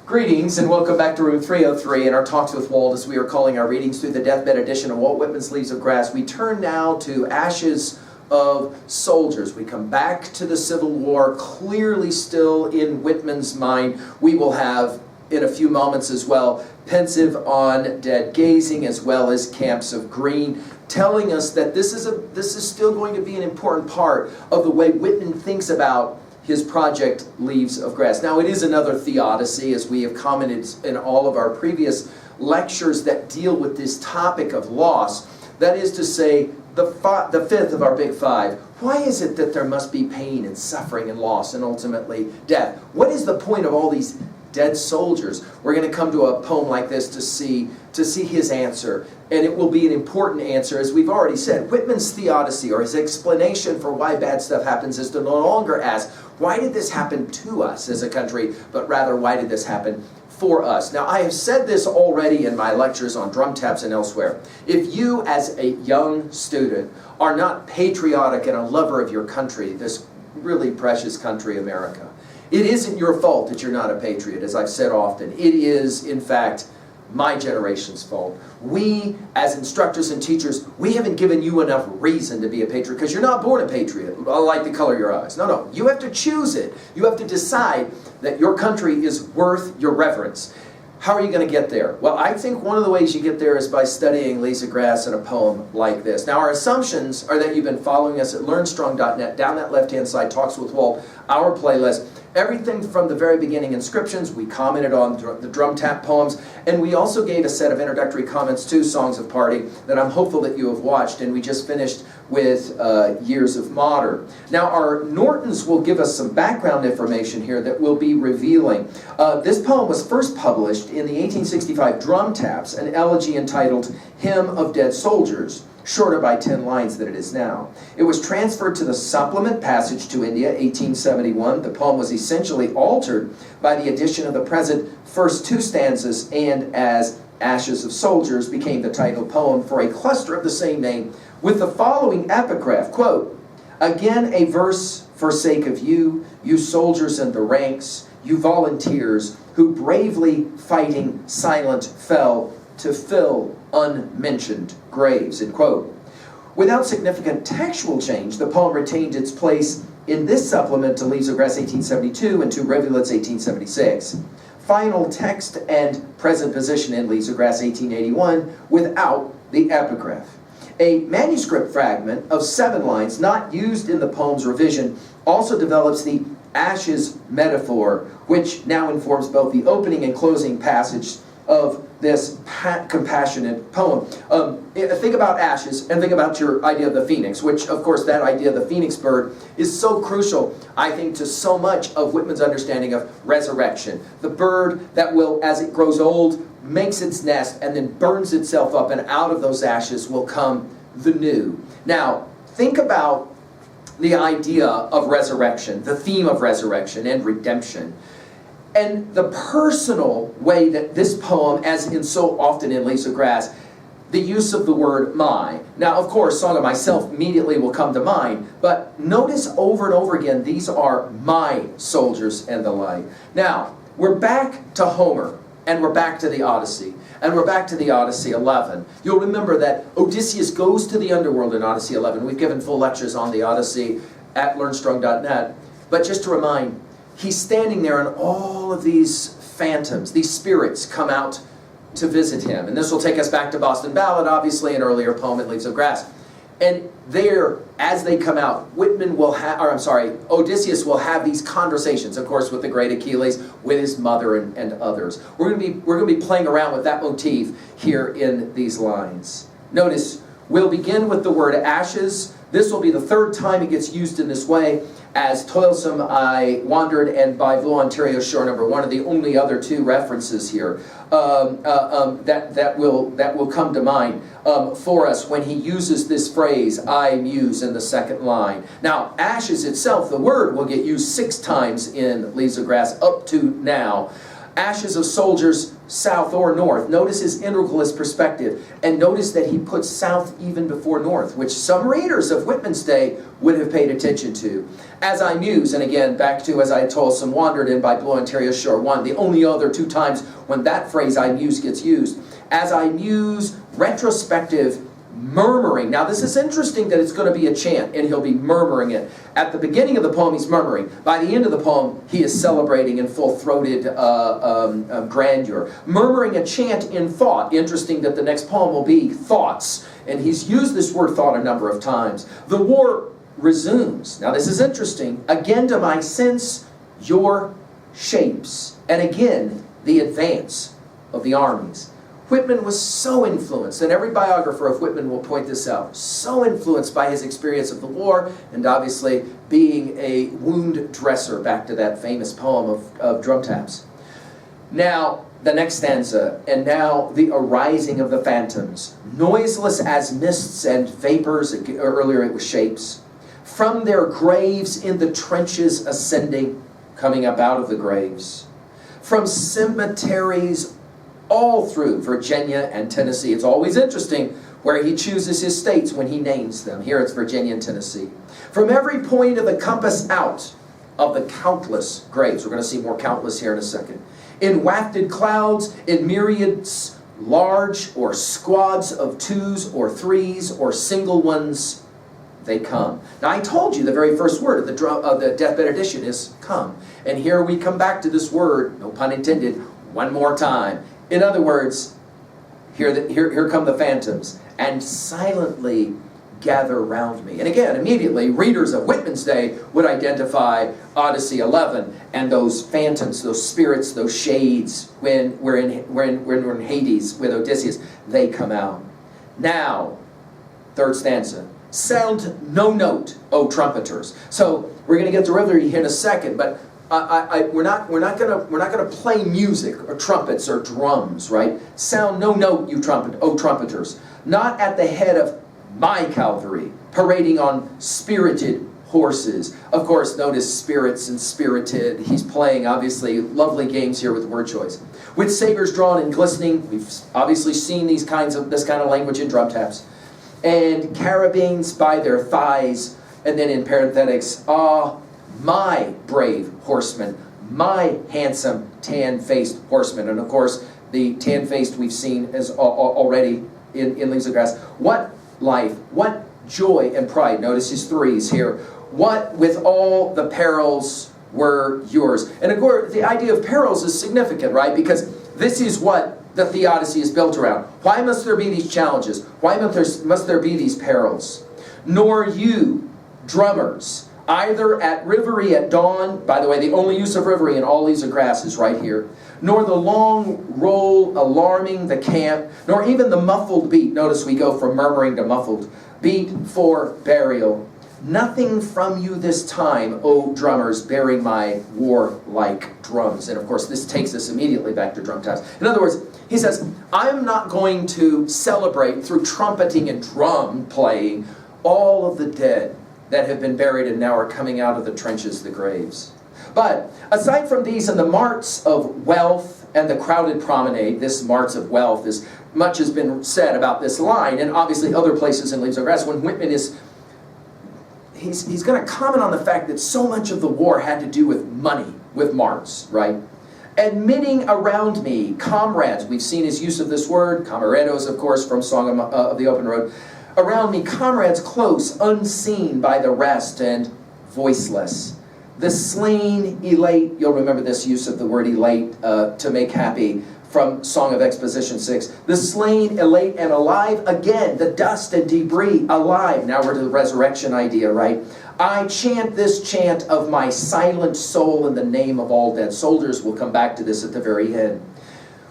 Greetings and welcome back to room 303 and our talks with Walt, as we are calling our readings through the deathbed edition of Walt Whitman's Leaves of Grass. We turn now to Ashes of Soldiers. We come back to the Civil War, clearly still in Whitman's mind. We will have in a few moments as well Pensive on Dead Gazing, as well as Camps of Green, telling us that this is still going to be an important part of the way Whitman thinks about his project, Leaves of Grass. Now, it is another theodicy, as we have commented in all of our previous lectures that deal with this topic of loss. That is to say, the fifth of our big five. Why is it that there must be pain and suffering and loss and ultimately death? What is the point of all these dead soldiers? We're going to come to a poem like this to see his answer, and it will be an important answer. As we've already said, Whitman's theodicy, or his explanation for why bad stuff happens, is to no longer ask, why did this happen to us as a country, but rather, why did this happen for us? Now, I have said this already in my lectures on drum taps and elsewhere. If you, as a young student, are not patriotic and a lover of your country, this really precious country, America, it isn't your fault that you're not a patriot, as I've said often. It is, in fact, my generation's fault. We, as instructors and teachers, we haven't given you enough reason to be a patriot, because you're not born a patriot, like the color of your eyes. No, you have to choose it. You have to decide that your country is worth your reverence. How are you going to get there? Well, I think one of the ways you get there is by studying Leaves of Grass in a poem like this. Now, our assumptions are that you've been following us at learnstrong.net, down that left-hand side, Talks with Walt, our playlist. Everything from the very beginning, inscriptions, we commented on the drum tap poems, and we also gave a set of introductory comments to Songs of Parting that I'm hopeful that you have watched, and we just finished with Years of Modern. Now, our Nortons will give us some background information here that we'll be revealing. This poem was first published in the 1865 Drum Taps, an elegy entitled Hymn of Dead Soldiers, shorter by 10 lines than it is now. It was transferred to the Supplement Passage to India, 1871. The poem was essentially altered by the addition of the present first two stanzas, and as Ashes of Soldiers became the title poem for a cluster of the same name, with the following epigraph, quote, "Again a verse for sake of you, you soldiers in the ranks, you volunteers, who bravely fighting silent fell to fill unmentioned graves," end quote. Without significant textual change, the poem retained its place in this supplement to Leaves of Grass 1872 and to Rivulets 1876. Final text and present position in Leaves of Grass 1881 without the epigraph. A manuscript fragment of 7 lines not used in the poem's revision also develops the ashes metaphor, which now informs both the opening and closing passage of this compassionate poem. Think about ashes and think about your idea of the phoenix, which, of course, that idea of the phoenix bird is so crucial, I think, to so much of Whitman's understanding of resurrection. The bird that will, as it grows old, makes its nest and then burns itself up, and out of those ashes will come the new. Now, think about the idea of resurrection, the theme of resurrection and redemption, and the personal way that this poem, as in so often in Leaves of Grass, the use of the word my. Now, of course, Song of Myself immediately will come to mind, but notice over and over again, these are my soldiers and the like. Now, we're back to Homer, and we're back to the Odyssey, and we're back to the Odyssey 11. You'll remember that Odysseus goes to the underworld in Odyssey 11. We've given full lectures on the Odyssey at learnstrong.net, but just to remind, he's standing there, and all of these phantoms, these spirits, come out to visit him. And this will take us back to Boston Ballad, obviously, an earlier poem in Leaves of Grass. And there, as they come out, Odysseus will have these conversations, of course, with the great Achilles, with his mother, and others. We're going to be playing around with that motif here in these lines. Notice, we'll begin with the word ashes. This will be the third time it gets used in this way, as Toilsome I Wandered and By Blue Ontario Shore number 1 are the only other 2 references here that will come to mind for us when he uses this phrase, I muse, in the second line. Now, ashes itself, the word, will get used 6 times in Leaves of Grass up to now. Ashes of soldiers south or north. Notice his integralist perspective. And notice that he puts south even before north, which some readers of Whitman's day would have paid attention to. As I muse, and again, back to, as I told, some wandered in by Blue Ontario Shore 1, the only other 2 times when that phrase, I muse, gets used. As I muse, retrospective murmuring. Now this is interesting that it's going to be a chant, and he'll be murmuring it. At the beginning of the poem, he's murmuring. By the end of the poem, he is celebrating in full-throated grandeur. Murmuring a chant in thought. Interesting that the next poem will be thoughts. And he's used this word thought a number of times. The war resumes. Now this is interesting. Again to my sense, your shapes. And again, the advance of the armies. Whitman was so influenced, and every biographer of Whitman will point this out, so influenced by his experience of the war, and obviously being a wound dresser, back to that famous poem of drum taps. Now, the next stanza, and now the arising of the phantoms, noiseless as mists and vapors, earlier it was shapes, from their graves in the trenches ascending, coming up out of the graves, from cemeteries all through Virginia and Tennessee. It's always interesting where he chooses his states when he names them. Here it's Virginia and Tennessee. From every point of the compass out of the countless graves. We're going to see more countless here in a second. In wafted clouds, in myriads, large or squads of 2s or 3s or single ones, they come. Now I told you the very first word of the deathbed edition is come. And here we come back to this word, no pun intended, one more time. In other words, here come the phantoms, and silently gather round me. And again, immediately, readers of Whitman's day would identify Odyssey 11 and those phantoms, those spirits, those shades when we're in Hades with Odysseus. They come out. Now, third stanza. Sound no note, O trumpeters. So we're going to get to revelry here in a second, but we're not gonna play music or trumpets or drums, right? Sound no note, you trumpeters. Not at the head of my cavalry, parading on spirited horses. Of course, notice spirits and spirited. He's playing, obviously, lovely games here with word choice. With sabers drawn and glistening. We've obviously seen this kind of language in drum taps. And carabines by their thighs. And then in parenthetics, my brave horseman, my handsome tan-faced horseman. And of course, the tan-faced we've seen as already in Leaves of Grass. What life, what joy and pride. Notice his 3s here. What with all the perils were yours. And of course, the idea of perils is significant, right? Because this is what the Theodicy is built around. Why must there be these challenges? Why must there be these perils? Nor you, drummers, either at reverie at dawn, by the way, the only use of reverie in all Leaves of Grass is right here, nor the long roll alarming the camp, nor even the muffled beat. Notice we go from murmuring to muffled beat for burial. Nothing from you this time, O drummers, bearing my warlike drums. And of course, this takes us immediately back to drum taps. In other words, he says, I'm not going to celebrate through trumpeting and drum playing all of the dead that have been buried and now are coming out of the trenches, the graves. But aside from these and the marts of wealth and the crowded promenade, this marts of wealth, is much has been said about this line, and obviously other places in Leaves of Grass, when Whitman is, he's going to comment on the fact that so much of the war had to do with money, with marts, right? Admitting around me, comrades, we've seen his use of this word, camarados, of course, from Song of the Open Road. Around me, comrades close, unseen by the rest, and voiceless. The slain elate, you'll remember this use of the word elate, to make happy, from Song of Exposition 6. The slain, elate, and alive again, the dust and debris, alive. Now we're to the resurrection idea, right? I chant this chant of my silent soul in the name of all dead soldiers. We'll come back to this at the very end.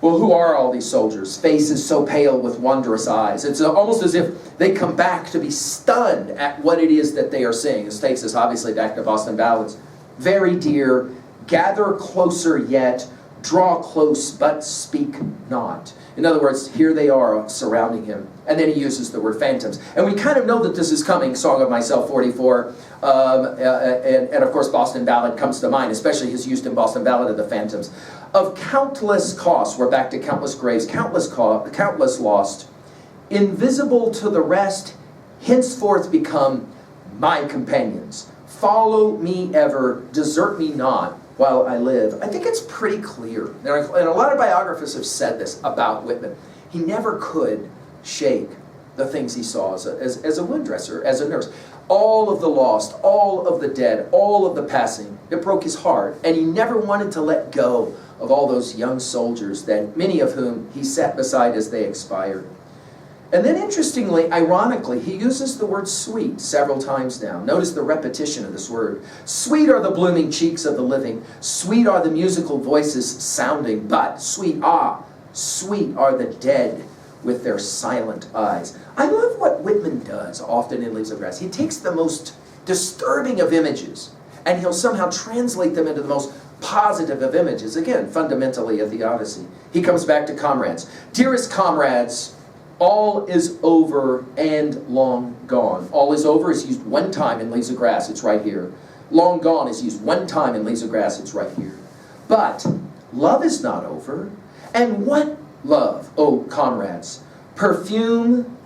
Well, who are all these soldiers? Faces so pale with wondrous eyes. It's almost as if they come back to be stunned at what it is that they are seeing. This takes us obviously back to Boston Ballads. Very dear, gather closer yet, draw close but speak not. In other words, here they are surrounding him. And then he uses the word phantoms. And we kind of know that this is coming, Song of Myself 44, And of course Boston Ballad comes to mind, especially his Houston Boston Ballad of the Phantoms. Of countless costs, we're back to countless graves, countless lost, invisible to the rest, henceforth become my companions. Follow me ever, desert me not while I live. I think it's pretty clear, and a lot of biographers have said this about Whitman. He never could shake the things he saw as a wound dresser, as a nurse. All of the lost, all of the dead, all of the passing, it broke his heart. And he never wanted to let go of all those young soldiers, that many of whom he sat beside as they expired. And then interestingly, ironically, he uses the word sweet several times now. Notice the repetition of this word. Sweet are the blooming cheeks of the living. Sweet are the musical voices sounding. But sweet are the dead with their silent eyes. I love what Whitman does often in Leaves of Grass. He takes the most disturbing of images and he'll somehow translate them into the most positive of images. Again, fundamentally a theodicy. He comes back to comrades. Dearest comrades, all is over and long gone. All is over is used one time in Leaves of Grass. It's right here. Long gone is used one time in Leaves of Grass. It's right here. But love is not over. And what love, oh comrades? Perfume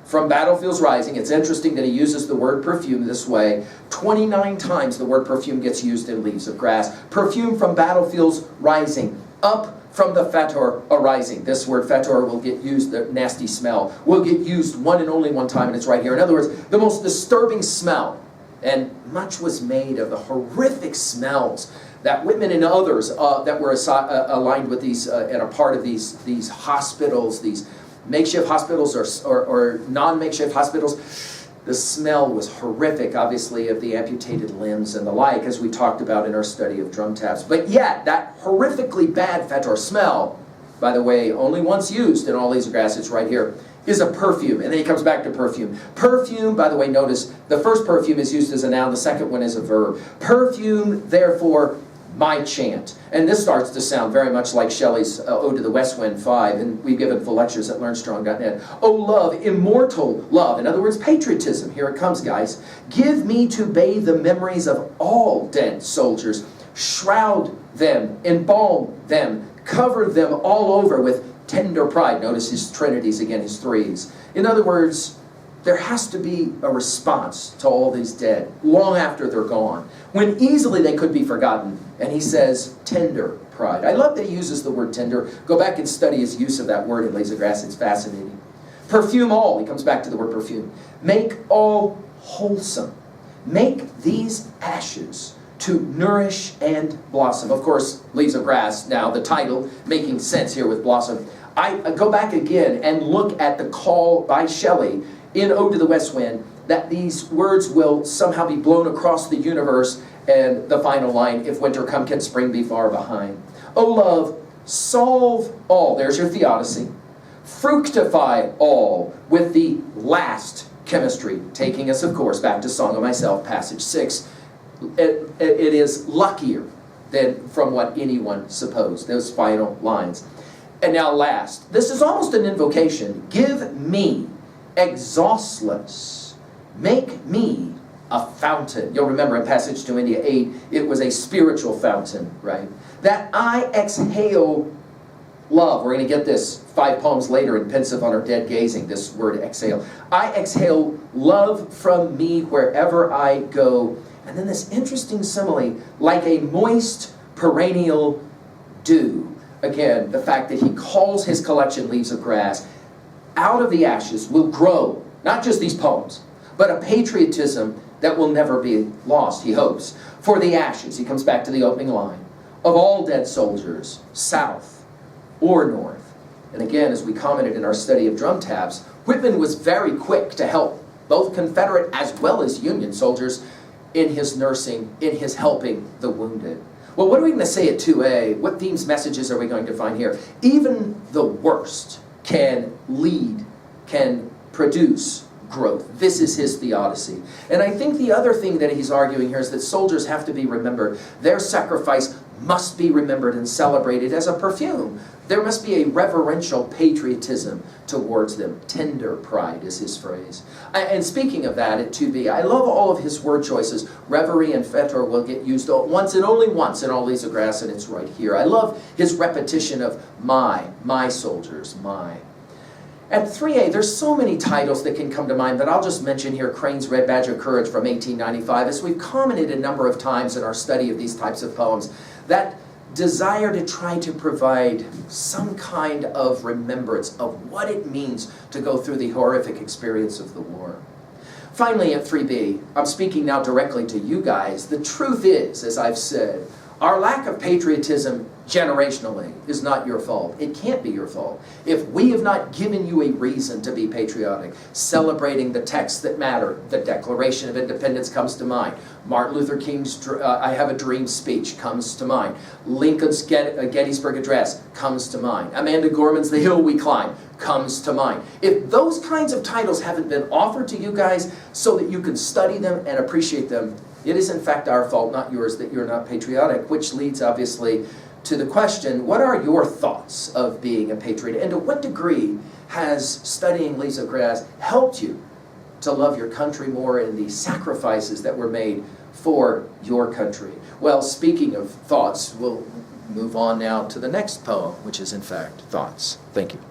from Battlefields Rising. It's interesting that he uses the word perfume this way. 29 times the word perfume gets used in Leaves of Grass. Perfume from Battlefields Rising. Up from the fetor arising. This word fetor will get used, the nasty smell, will get used one and only one time, and it's right here. In other words, the most disturbing smell. And much was made of the horrific smells that Whitman and others that were aligned with these and a part of these hospitals, these makeshift hospitals or non-makeshift hospitals. The smell was horrific, obviously, of the amputated limbs and the like, as we talked about in our study of drum taps. But yet, that horrifically bad fetor smell, by the way, only once used in all Leaves of Grass, it's right here, is a perfume. And then he comes back to perfume. Perfume, by the way, notice, the first perfume is used as a noun, the second one is a verb. Perfume, therefore, my chant. And this starts to sound very much like Shelley's Ode to the West Wind 5, and we've given full lectures at learnstrong.net. Oh love, immortal love, in other words, patriotism. Here it comes, guys. Give me to bathe the memories of all dead soldiers. Shroud them, embalm them, cover them all over with tender pride. Notice his trinities again, his threes. In other words, there has to be a response to all these dead, long after they're gone, when easily they could be forgotten. And he says, tender pride. I love that he uses the word tender. Go back and study his use of that word in Leaves of Grass. It's fascinating. Perfume all. He comes back to the word perfume. Make all wholesome. Make these ashes to nourish and blossom. Of course, Leaves of Grass, now the title, making sense here with blossom. I go back again and look at the call by Shelley in Ode to the West Wind, that these words will somehow be blown across the universe, and the final line, if winter come, can spring be far behind. O love, solve all, there's your theodicy, fructify all with the last chemistry, taking us, of course, back to Song of Myself, passage 6. It is luckier than from what anyone supposed, those final lines. And now last, this is almost an invocation. Give me exhaustless, make me a fountain. You'll remember in passage to India 8, it was a spiritual fountain, right? That I exhale love. We're going to get this 5 poems later in Pensive on Her Dead Gazing, this word exhale. I exhale love from me wherever I go. And then this interesting simile, like a moist perennial dew. Again, the fact that he calls his collection Leaves of Grass. Out of the ashes will grow, not just these poems, but a patriotism that will never be lost, he hopes. For the ashes, he comes back to the opening line, of all dead soldiers, south or north. And again, as we commented in our study of drum taps, Whitman was very quick to help both Confederate as well as Union soldiers in his nursing, in his helping the wounded. Well, what are we going to say at 2A? What themes, messages are we going to find here? Even the worst can lead, can produce growth. This is his theodicy. And I think the other thing that he's arguing here is that soldiers have to be remembered. Their sacrifice must be remembered and celebrated as a perfume. There must be a reverential patriotism towards them. Tender pride is his phrase. And speaking of that at 2b, I love all of his word choices. Reverie and fetor will get used once and only once in all Leaves of Grass, and it's right here. I love his repetition of my soldiers, my. At 3a, there's so many titles that can come to mind, but I'll just mention here Crane's Red Badge of Courage from 1895. As we've commented a number of times in our study of these types of poems, that desire to try to provide some kind of remembrance of what it means to go through the horrific experience of the war. Finally, at 3b, I'm speaking now directly to you guys. The truth is, as I've said, our lack of patriotism generationally is not your fault. It can't be your fault. If we have not given you a reason to be patriotic, celebrating the texts that matter, the Declaration of Independence comes to mind. Martin Luther King's I Have a Dream speech comes to mind. Lincoln's Gettysburg Address comes to mind. Amanda Gorman's The Hill We Climb comes to mind. If those kinds of titles haven't been offered to you guys so that you can study them and appreciate them, it is in fact our fault, not yours, that you're not patriotic, which leads obviously to the question, what are your thoughts of being a patriot? And to what degree has studying Leaves of Grass helped you to love your country more and the sacrifices that were made for your country? Well, speaking of thoughts, we'll move on now to the next poem, which is in fact Thoughts. Thank you.